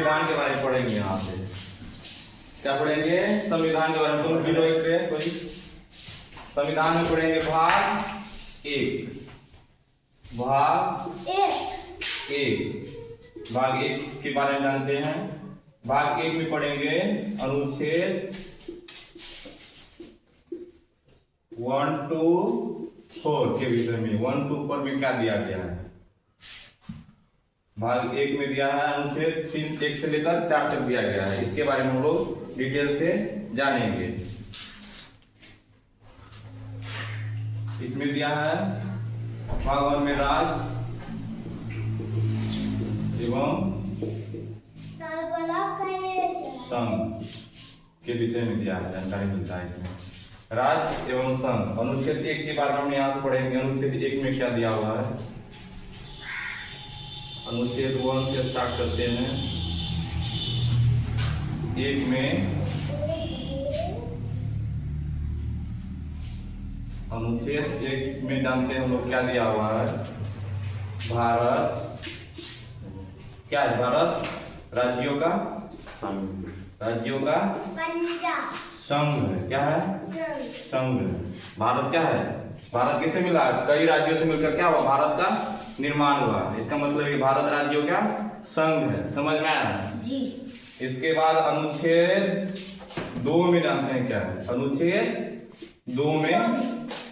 संविधान के बारे में पढ़ेंगे यहाँ पे। क्या पढ़ेंगे? संविधान के बारे में। तुम वीडियो पे कोई संविधान में पढ़ेंगे भाग एक। भाग एक के बारे में जानते हैं। भाग एक में पढ़ेंगे अनुच्छेद 1 to 4 के विषय में। 1 to 4 में क्या दिया गया है? भाग एक में दिया है अनुच्छेद 3 1 से लेकर 4 तक दिया गया है। इसके बारे में हम लोग डिटेल से जानेंगे। इसमें दिया है भाग 1 में राज्य एवं संघ के विषय में दिया है, जानकारी मिलता है इसमें। राज्य एवं संघ अनुच्छेद 1 के बारे में हम यहाँ से पढ़ेंगे। अनुच्छेद 1 में क्या दिया हुआ है? अनुच्छेद 1 से स्टार्ट करते हैं। 1 में अनुच्छेद 1 में जानते हैं हम लोग क्या दिया हुआ है। भारत क्या है? भारत राज्यों का संघ है। क्या है? संघ। भारत क्या है? भारत किससे मिला? कई राज्यों से मिलकर क्या हुआ? भारत का निर्माण हुआ। इसका मतलब ये भारत राज्यों का संघ है। समझ में आया जी? इसके बाद अनुच्छेद 2 में जानते हैं क्या है? अनुच्छेद 2 में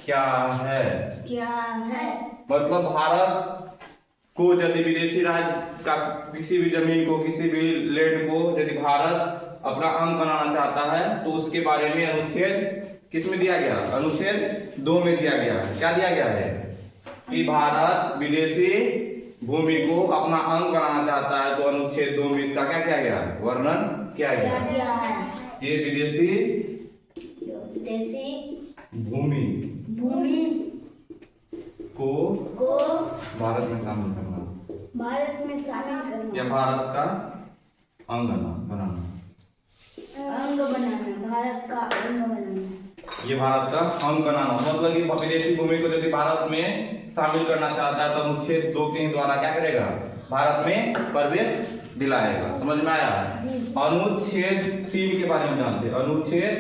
क्या है? मतलब भारत को यदि विदेशी राज्य का किसी भी जमीन को, किसी भी लैंड को यदि भारत अपना अंग बनाना चाहता है तो उसके बारे में अनुच्छेद किस में दिया गया? अनुच्छेद 2 में दिया गया है। क्या दिया गया है? कि भारत विदेशी भूमि को अपना अंग बनाना चाहता है तो अनुच्छेद 2 में इसका क्या किया गया? वर्णन किया गया। ये विदेशी भूमि को भारत में शामिल करना, या भारत का अंग बनाना, भारत का अंग बनाना। ये भारत का अंग बनाना मतलब कि विदेशी भूमि को यदि भारत में शामिल करना चाहता है तो अनुच्छेद 2 के द्वारा क्या करेगा? भारत में प्रवेश दिलाएगा। समझ में आया? अनुच्छेद 3 के बारे में जानते हैं। अनुच्छेद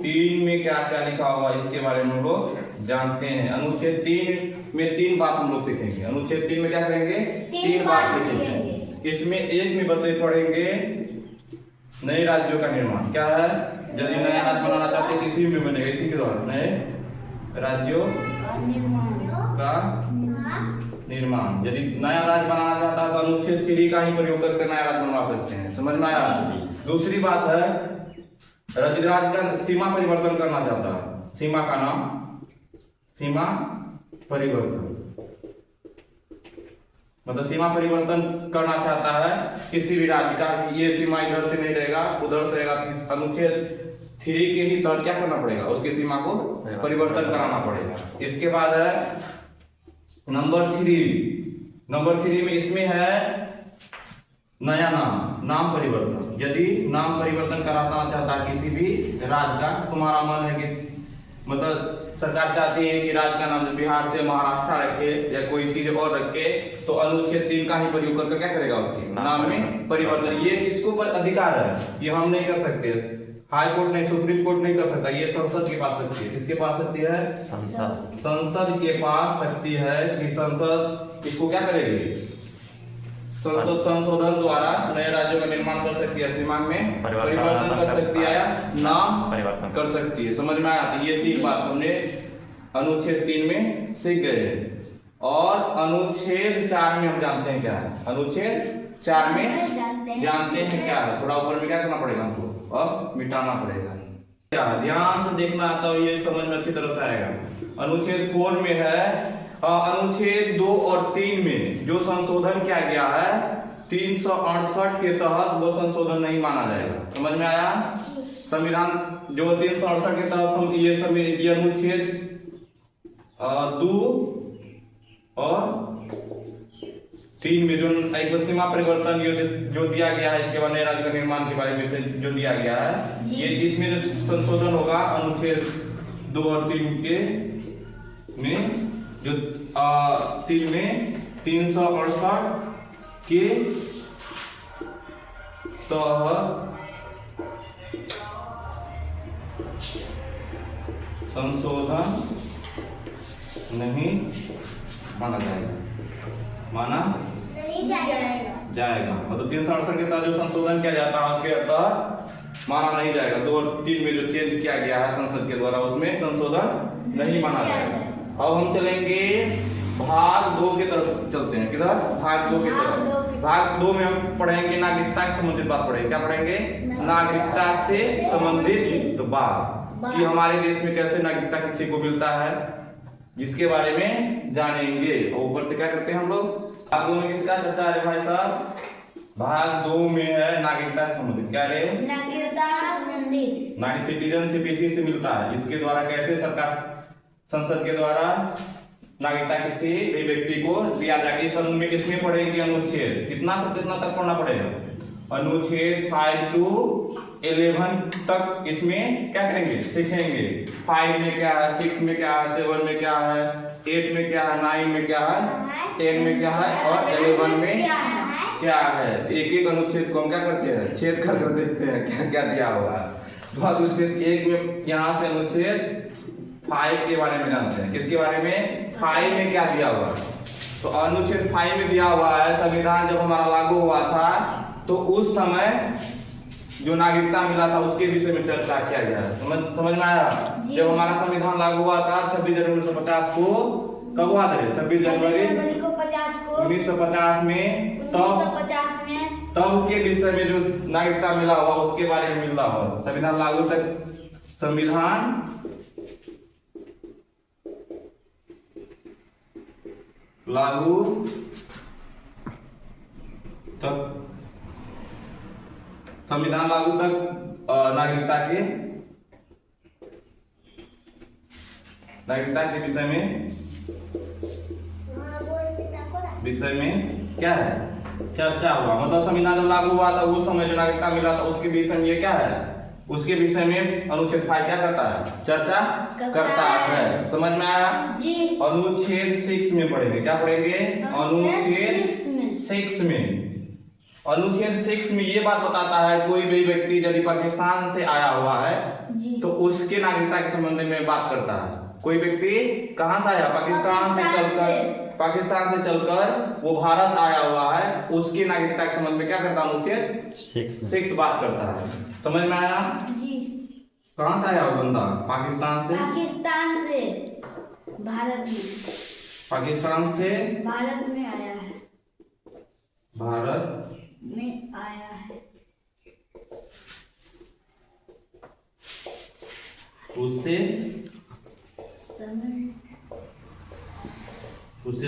3 में क्या क्या लिखा हुआ इसके बारे में हम लोग जानते हैं। अनुच्छेद 3 में 3 बात हम लोग सीखेंगे। अनुच्छेद 3 में क्या करेंगे? 3 बात सीखेंगे। इसमें एक में पढ़ेंगे नए राज्यों का निर्माण। क्या है? यदि नया राज्य बनाना चाहते हैं किसी में बनेगा, इसी के द्वारा नए राज्यों का निर्माण। यदि नया राज्य बनाना चाहता है तो अनुच्छेद 3 का ही प्रयोग करके नया राज्य बनवा सकते हैं। समझ में आया? दूसरी बात है राज्य का सीमा परिवर्तन करना चाहता है। सीमा का नाम सीमा परिवर्तन, मतलब सीमा परिवर्तन करना चाहता है किसी भी राज्य का। ये सीमा इधर से नहीं रहेगा, उधर से रहेगा। अनुच्छेद 3 के ही तहत क्या करना पड़ेगा? उसकी सीमा को परिवर्तन कराना पड़ेगा। इसके बाद है नंबर 3 में इसमें है नया नाम परिवर्तन। यदि नाम परिवर्तन कराना चाहता है किसी भी राज्य का, तुम्हारा मन है कि मतलब सरकार चाहती है कि राज्य का नाम बिहार से महाराष्ट्र रखे या कोई चीज और रखे तो अनुच्छेद 3 का ही प्रयोग करके क्या करेगा? उसके नाम में परिवर्तन। ये किसको पर अधिकार है? ये हम नहीं कर सकते, हाई कोर्ट नहीं, सुप्रीम कोर्ट नहीं कर सकता। ये संसद के पास शक्ति है। किसके पास शक्ति है? संसद के पास शक्ति है कि संसद इसको क्या करेगी? संसद संशोधन द्वारा नए राज्यों का निर्माण कर सकती है, सीमा में परिवर्तन कर सकती है, नाम परिवर्तन कर सकती है। समझ में आती? ये 3 बात हमने अनुच्छेद 3 में सीख गए। और अनुच्छेद 4 में हम जानते हैं क्या है? अनुच्छेद 4 में जानते हैं क्या है? थोड़ा ऊपर में क्या करना पड़ेगा हमको? अब मिटाना पड़ेगा। क्या ध्यान से देखना आता है, ये समझ में अच्छी तरह से आएगा। अनुच्छेद 4 में है अनुच्छेद 2 और 3 में जो संशोधन किया गया है 368 के तहत वो संशोधन नहीं माना जाएगा। समझ में आया? संविधान जो 368 के तहत हम ये अनुच्छेद 2 और 3 में जो एक सीमा परिवर्तन जो दिया गया है, इसके बाद नए राज्य का निर्माण के बारे में जो दिया गया है, ये इसमें जो संशोधन होगा अनुच्छेद 2 और 3 के में जो 3 में 368 के संशोधन नहीं माना जाएगा। मतलब 368 के तहत जो संशोधन किया जाता है उसके तहत माना नहीं जाएगा। 2 और 3 में जो चेंज किया गया है संसद के द्वारा उसमें संशोधन नहीं माना जाएगा। अब हम चलेंगे भाग 2 की तरफ चलते हैं। किधर? भाग 2 की तरफ। भाग 2 में हम पढ़ेंगे नागरिकता से संबंधित बात पढ़ेंगे। क्या पढ़ेंगे? नागरिकता से संबंधित बात कि हमारे देश में कैसे नागरिकता किसी को मिलता है, जिसके बारे में जानेंगे। और ऊपर से क्या करते हैं हम लोग? भाग 2 में किसका चर्चा है भाई साहब? भाग 2 में है नागरिकता से संबंधित। क्या रे? नागरिकता संबंधित। नागरिक सिटीजनशिप इसी से मिलता है। इसके द्वारा कैसे सरकार संसद के द्वारा नागरिकता किसी भी व्यक्ति को दिया जाएगा। इस अनुच्छेद में किसमें पढ़ेंगे? अनुच्छेद कितना से कितना तक पढ़ना पड़ेगा? अनुच्छेद 5 to 11 तक इसमें क्या करेंगे? सीखेंगे। 5 में क्या है, 6 में क्या है, 7 में क्या है, 8 में क्या है, 9 में क्या है, 10 में क्या है और 11 में क्या है। एक एक अनुच्छेद को हम क्या करते हैं? छेद कर देखते हैं क्या क्या दिया हुआ है। तो अनुच्छेद 1 में यहाँ से अनुच्छेद 5 के बारे में जानते हैं। किसके बारे में? 5 में क्या दिया हुआ है? तो अनुच्छेद 5 में दिया हुआ है संविधान जब हमारा लागू हुआ था तो उस समय जो नागरिकता मिला था उसके विषय में चर्चा किया गया है। समझ में आया? जब हमारा संविधान लागू हुआ था 26 जनवरी 1950 को, कब हुआ था? 26 जनवरी को 1950 में। तब के विषय में जो नागरिकता मिला हुआ उसके बारे में मिला हुआ। संविधान लागू तक संविधान लागू तक नागरिकता के विषय में क्या है? चर्चा हुआ। मतलब संविधान जब लागू हुआ था उस समय जो नागरिकता मिला था उसके विषय में ये क्या है? उसके विषय में अनुच्छेद 5 क्या करता है? चर्चा करता है। समझ में आया? जी। अनुच्छेद 6 में पढ़ेंगे। क्या पढ़ेंगे? अनुच्छेद 6 में। अनुच्छेद 6 में ये बात बताता है कोई भी व्यक्ति यदि पाकिस्तान से आया हुआ है तो उसके नागरिकता के संबंध में बात करता है। कोई व्यक्ति कहां से आया? पाकिस्तान से चलकर वो भारत आया हुआ है, उसकी नागरिकता के संबंध में क्या करता है? अनुच्छेद 6 बात करता है। समझ में आया? जी। कहां से आया वो बंदा? पाकिस्तान से भारत में। पाकिस्तान से भारत में आया है। भारत में आया है। उससे समय